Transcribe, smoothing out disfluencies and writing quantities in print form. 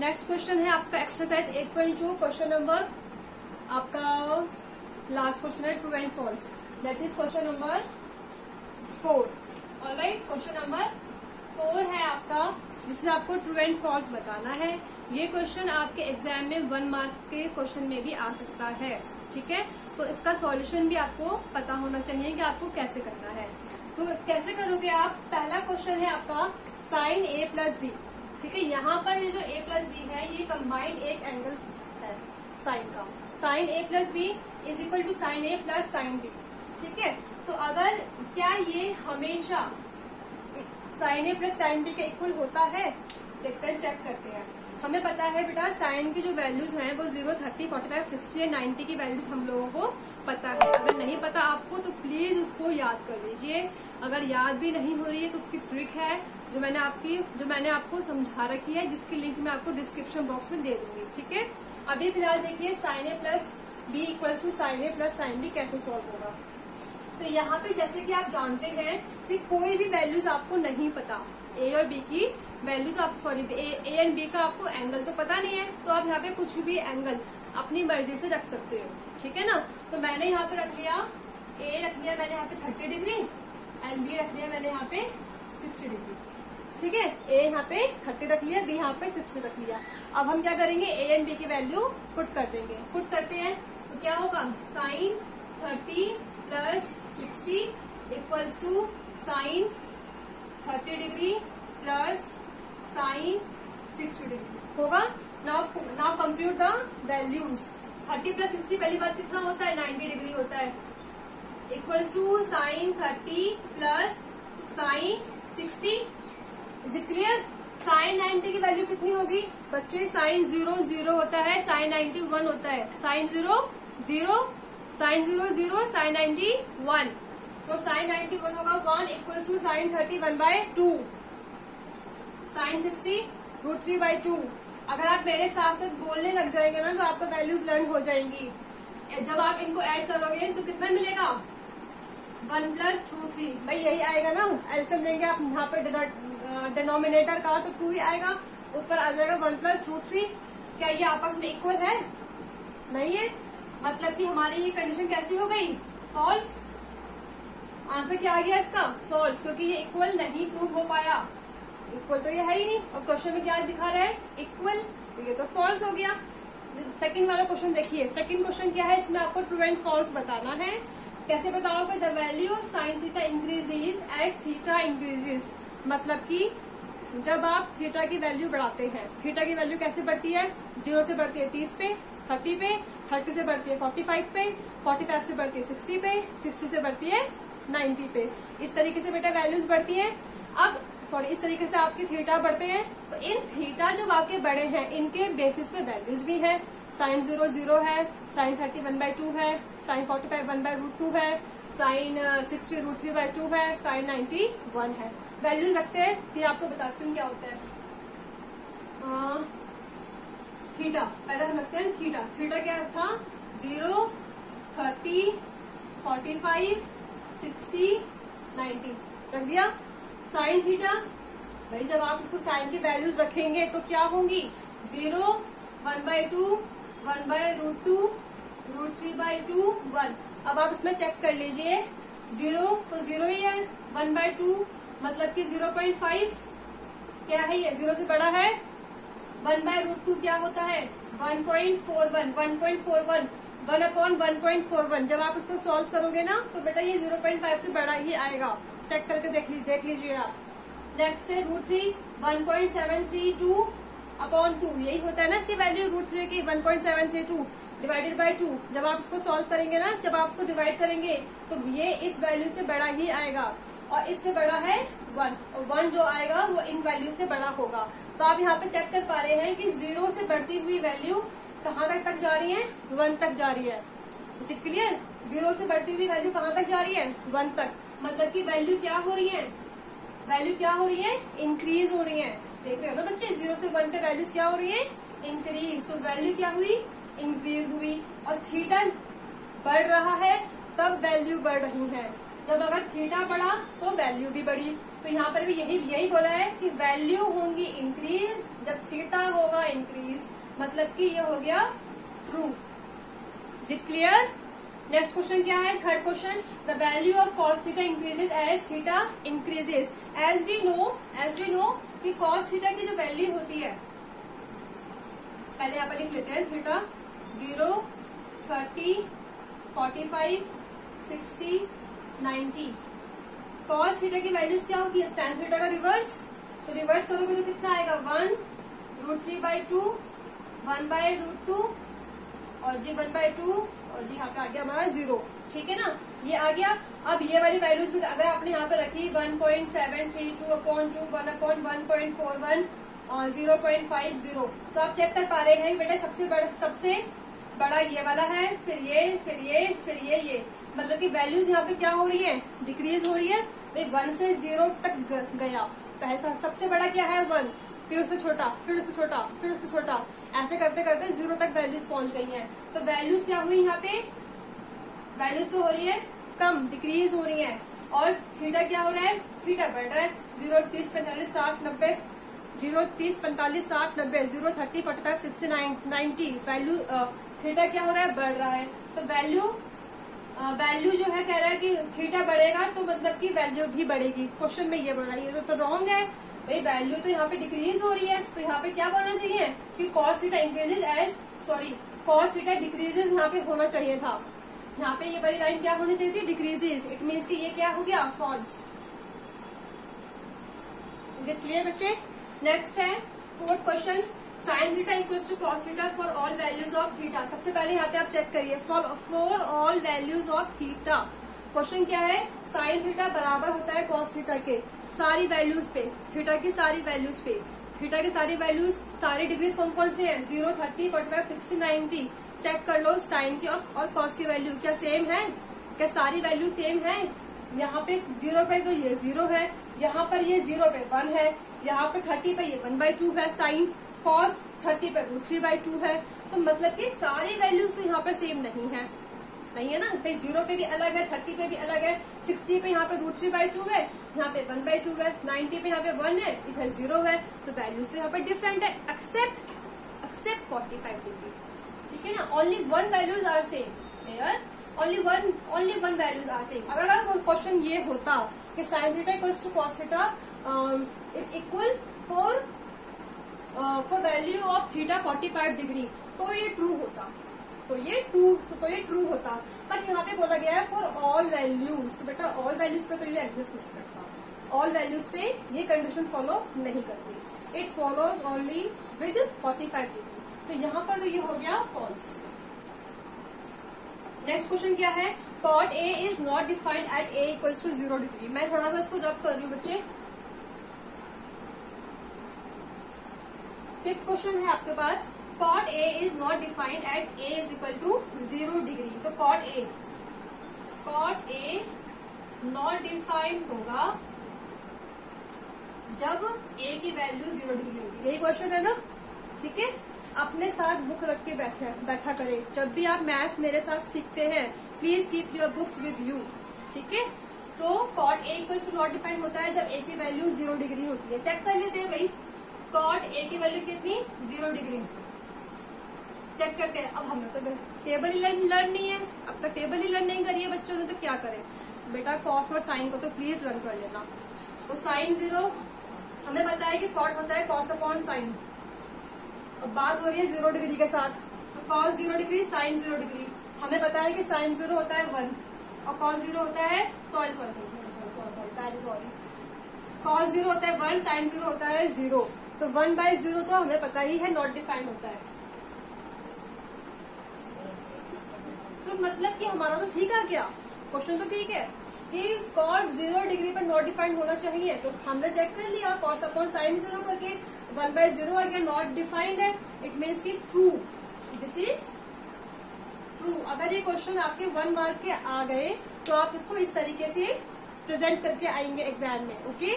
Next question है आपका exercise 8.2 question number आपका लास्ट क्वेश्चन है true and false, that is question number 4। Alright, question number 4 है आपका, जिसमें आपको ट्रू एंड फॉल्स बताना है। ये क्वेश्चन आपके एग्जाम में 1 मार्क के क्वेश्चन में भी आ सकता है, ठीक है। तो इसका सॉल्यूशन भी आपको पता होना चाहिए कि आपको कैसे करना है। तो कैसे करोगे आप? पहला क्वेश्चन है आपका साइन ए प्लस बी, ठीक है। यहाँ पर ये जो a प्लस बी है ये कंबाइंड एक एंगल है साइन का। Sine a plus b is equal to sine a plus sine b, ठीक है। तो अगर क्या ये हमेशा sine a plus sine b के इक्वल होता है? देखते हैं, चेक करते हैं। हमें पता है बेटा साइन की जो वैल्यूज हैं वो 0, 30, 45, 60 एंड 90 की वैल्यूज हम लोगों को पता है। अगर नहीं पता आपको तो प्लीज उसको याद कर लीजिए। अगर याद भी नहीं हो रही है तो उसकी ट्रिक है जो मैंने आपको समझा रखी है, जिसकी लिंक मैं आपको डिस्क्रिप्शन बॉक्स में दे दूंगी, ठीक है। अभी फिलहाल देखिए sine a plus b equals to sine a plus sine b कैसे सॉल्व होगा। तो यहाँ पे जैसे कि आप जानते हैं कि कोई भी वैल्यूज आपको नहीं पता, ए और बी की वैल्यू तो आप ए एंड बी का आपको एंगल तो पता नहीं है, तो आप यहाँ पे कुछ भी एंगल अपनी मर्जी से रख सकते हो, ठीक है ना। तो मैंने यहाँ पे रख लिया ए, रख लिया मैंने यहाँ पे 30 डिग्री एंड बी रख लिया मैंने यहाँ पे 60 डिग्री, ठीक है। ए यहाँ पे 30 रख लिया, बी यहाँ पे 60 रख लिया। अब हम क्या करेंगे, ए एंड बी की वैल्यू पुट कर देंगे। पुट करते हैं तो क्या होगा, sine 30 plus 60 equals to sine 30 degree plus sine 60 degree होगा। Now compute the values. 30 plus 60 पहली बात कितना होता है, 90 डिग्री होता है, equals to sine 30 plus sine 60। Is it clear? Sine 90 की वैल्यू कितनी होगी बच्चे? साइन 0 0 होता है, साइन 90 1 होता है। Sine 0 0, sine 0 0, sine 90 1। तो साइन 90 1 होगा 1 इक्वल्स टू साइन 30 1/2, साइन 60 √3/2। अगर आप मेरे साथ साथ बोलने लग जाएंगे ना तो आपका वैल्यूज लर्न हो जाएंगी। जब आप इनको ऐड करोगे तो कितना मिलेगा, 1 प्लस √3। भाई यही आएगा ना, एलसीएम लेंगे आप यहाँ पे डिनोमिनेटर का तो 2 ही आएगा, ऊपर आ जाएगा 1 प्लस √3। क्या ये आपस में इक्वल है? नहीं है, मतलब कि हमारी ये कंडीशन कैसी हो गई, फॉल्स। आंसर क्या आ गया इसका, फॉल्स, क्योंकि ये इक्वल नहीं प्रूव हो पाया। इक्वल तो ये है ही नहीं, और क्वेश्चन में क्या दिखा रहा है, इक्वल, तो ये तो फॉल्स हो गया। सेकंड वाला क्वेश्चन देखिए। सेकंड क्वेश्चन क्या है, इसमें आपको ट्रू एंड फॉल्स बताना है। कैसे बताओगे, the value of sine theta increases as theta increases. मतलब कि जब आप थीटा की वैल्यू बढ़ाते हैं, थीटा की वैल्यू कैसे बढ़ती है, 0 से बढ़ती है 30 पे, 30 पे, 30 से बढ़ती है 45 पे, 45 से बढ़ती है 60 पे, 60 से बढ़ती है 90 पे। इस तरीके से बेटा वैल्यूज बढ़ती है। अब इस तरीके से आपके थीटा बढ़ते हैं। तो इन थीटा जो आपके बड़े हैं इनके बेसिस पे वैल्यूज भी है। साइन 0 0 है, साइन 30 1/2 है, साइन 45 1/√2 है, साइन 60 √3/2 है, साइन 90 1 है। वैल्यूज रखते हैं, फिर आपको बताती हूँ क्या होता है। थीटा पहले हम रखते हैं थीटा। थीटा क्या था, 0 30 45 60 90 रख दिया। साइन थीटा, भाई जब आप इसको साइन की वैल्यूज रखेंगे तो क्या होंगी, 0 1/2 1/√2 √3/2 1। अब आप इसमें चेक कर लीजिए, 0 तो 0 ही है, 1/2 मतलब कि 0.5 क्या है, ये 0 से बड़ा है। 1/√2 क्या होता है, 1.41 1.41 1/1.41। जब आप इसको सॉल्व करोगे ना तो बेटा ये 0.5 से बड़ा ही आएगा। चेक करके देख लीजिए आप। नेक्स्ट है √3 1.732/2, यही होता है ना इसकी वैल्यू √3 की, 1.732 डिवाइडेड बाय 2। जब आप इसको सॉल्व करेंगे ना, जब आप इसको डिवाइड करेंगे तो ये इस वैल्यू से बड़ा ही आएगा, और इससे बड़ा है 1, और 1 जो आएगा वो इन वैल्यू से बड़ा होगा। तो आप यहाँ पे चेक कर पा रहे हैं कि 0 से बढ़ती हुई वैल्यू कहाँ तक जा रही है, 1 तक जा रही है। Is it clear? 0 से बढ़ती हुई वैल्यू कहाँ तक जा रही है, 1 तक। मतलब कि वैल्यू क्या हो रही है, वैल्यू क्या हो रही है, इंक्रीज हो रही है। देख रहे हो ना बच्चे, 0 से 1 पे वैल्यूज क्या हो रही है, इंक्रीज। तो वैल्यू क्या हुई, इंक्रीज हुई। और थीटा बढ़ रहा है तब वैल्यू बढ़ रही है। जब अगर थीटा बढ़ा तो वैल्यू भी बढ़ी। तो यहाँ पर भी यही बोला है कि वैल्यू होंगी इंक्रीज जब थीटा होगा इंक्रीज, मतलब कि ये हो गया true. Is it clear? Next question क्या है? Third question, the value of cos theta increases as theta increases. As we know कि कॉस थीटा की जो वैल्यू होती है, पहले यहाँ पर लिख लेते हैं, थीटा 0, 30, 45, 60, 90। कॉस थीटा की वैल्यूज क्या होती है? सैन थीटा का रिवर्स, तो रिवर्स करोगे तो कितना आएगा? 1√3/2, 1/√2 और जी 1/2 और जी यहाँ पे आ गया हमारा 0। ठीक है ना, ये आ गया। अब ये वाली वैल्यूज भी अगर आपने यहाँ पे रखी 1.732/2, 1.41 और 0.50, तो आप चेक कर पा रहे हैं बेटा सबसे बड़ा ये वाला है, फिर ये, मतलब कि वैल्यूज यहाँ पे क्या हो रही है? डिक्रीज हो रही है। 1 से 0 तक गया, पहला सबसे बड़ा क्या है? 1, फिर उससे छोटा, फिर उससे छोटा, फिर उससे छोटा, ऐसे करते करते 0 तक वैल्यूज पहुंच गई हैं। तो वैल्यूज क्या हुई यहाँ पे? वैल्यूज तो हो रही है कम, डिक्रीज हो रही है। और थीटा क्या हो रहा है? थीटा बढ़ रहा है। 0, 30, 45, 60, 90, 0, 30, 45, 60, 90, 0, 30, 45, 69, 90, वैल्यू थीटा क्या हो रहा है? बढ़ रहा है। तो वैल्यू जो है कह रहा है कि थीटा बढ़ेगा तो मतलब कि वैल्यू भी बढ़ेगी। क्वेश्चन में ये बोला, ये तो रॉन्ग है भाई, वैल्यू तो यहाँ पे डिक्रीज हो रही है। तो यहाँ पे क्या बोलना चाहिए कि cos theta increases cos theta decreases यहाँ पे होना चाहिए था। यहाँ पे ये वाली लाइन क्या होनी चाहिए थी? डिक्रीजेज। इट मीन्स कि ये क्या हो गया? फॉल्स। इज इट क्लियर बच्चे? नेक्स्ट है fourth question, sine theta equals to cos theta for all values of theta. सबसे पहले यहाँ पे आप चेक करिए, for all values of theta. Question क्या है? साइन थीटा बराबर होता है कॉस थीटा के सारी वैल्यूज पे, थीटा की सारी वैल्यूज पे। थीटा की सारी वैल्यूज, सारी डिग्रीज कौन कौन से हैं? 0, 30, 45, 60, 90। चेक कर लो साइन की और कॉस की वैल्यू क्या सेम है? क्या सारी वैल्यू सेम है? यहाँ पे 0 पे तो ये 0 है, यहाँ पर ये 0 पे 1 है, यहाँ पर 30 पे ये 1/2 है साइन, कॉस 30 पे √3/2 है। तो मतलब कि सारी वैल्यूज तो यहाँ पर सेम नहीं है ना। फिर 0 पे भी अलग है, 30 पे भी अलग है, 60 पे यहाँ पे √3/2 है, यहाँ पे 1/2 है, 90 पे यहाँ पे 1 है, इधर 0 है। तो वैल्यूज तो यहाँ पर डिफरेंट है एक्सेप्ट 45 डिग्री। ठीक है ना, only one values are same here, only one values are same. अगर क्वेश्चन ये होता कि sine theta equals to cos theta is equal for value of theta 45 degree, तो ये ट्रू होता, तो ये ट्रू होता। पर यहाँ पे बोला गया है फॉर ऑल वैल्यूज, तो बेटा ऑल वैल्यूज पे तो ये एग्जिस्ट नहीं करता, ऑल वैल्यूज पे ये कंडीशन फॉलो नहीं करती। It follows only with 45 degree. तो यहाँ पर तो ये हो गया फॉल्स। नेक्स्ट क्वेश्चन क्या है? Cot A is not defined at A equals to 0 degree. मैं थोड़ा सा इसको रब कर रही हूँ बच्चे। फिफ्थ क्वेश्चन है आपके पास, cot A is not defined at A is equal to 0 degree. तो कॉट ए नॉट डिफाइंड होगा जब ए की वैल्यू 0 डिग्री होगी। यही क्वेश्चन है ना? ठीक है, अपने साथ बुक रख के बैठा करें। जब भी आप मैथ्स मेरे साथ सीखते हैं, please keep your books with you. ठीक है, तो cot A equal to not defined होता है जब ए की वैल्यू 0 डिग्री होती है। चेक कर लेते हैं भाई, कॉट ए की वैल्यू कितनी? 0 डिग्री। चेक करते हैं। अब हमने तो टेबल ही लर्न नहीं है, अब तक टेबल ही लर्न नहीं करी है बच्चों ने, तो क्या करें बेटा? कॉस और साइन को तो प्लीज लर्न कर लेना। तो साइन 0 हमें पता है कि कॉट होता है कॉस अपॉन साइन। अब बात हो रही है 0 डिग्री के साथ, तो कॉस 0 डिग्री, साइन 0 डिग्री। हमें पता है कि साइन 0 होता है 1 और कॉस 0 होता है सॉरी कॉस 0 होता है 1, साइन 0 होता है 0। तो 1/0 तो हमें पता ही है नॉट डिफाइंड होता है। तो मतलब कि हमारा तो ठीक है, क्या क्वेश्चन तो ठीक है कि कॉट 0 डिग्री पर नॉट डिफाइंड होना चाहिए। तो हमने चेक कर लिया, कॉस अपॉन साइन 0 करके 1/0 आ गया, नॉट डिफाइंड है। इट मीन्स की ट्रू, दिस इज ट्रू। अगर ये क्वेश्चन आपके 1 मार्क के आ गए तो आप इसको इस तरीके से प्रेजेंट करके आएंगे एग्जाम में। ओके।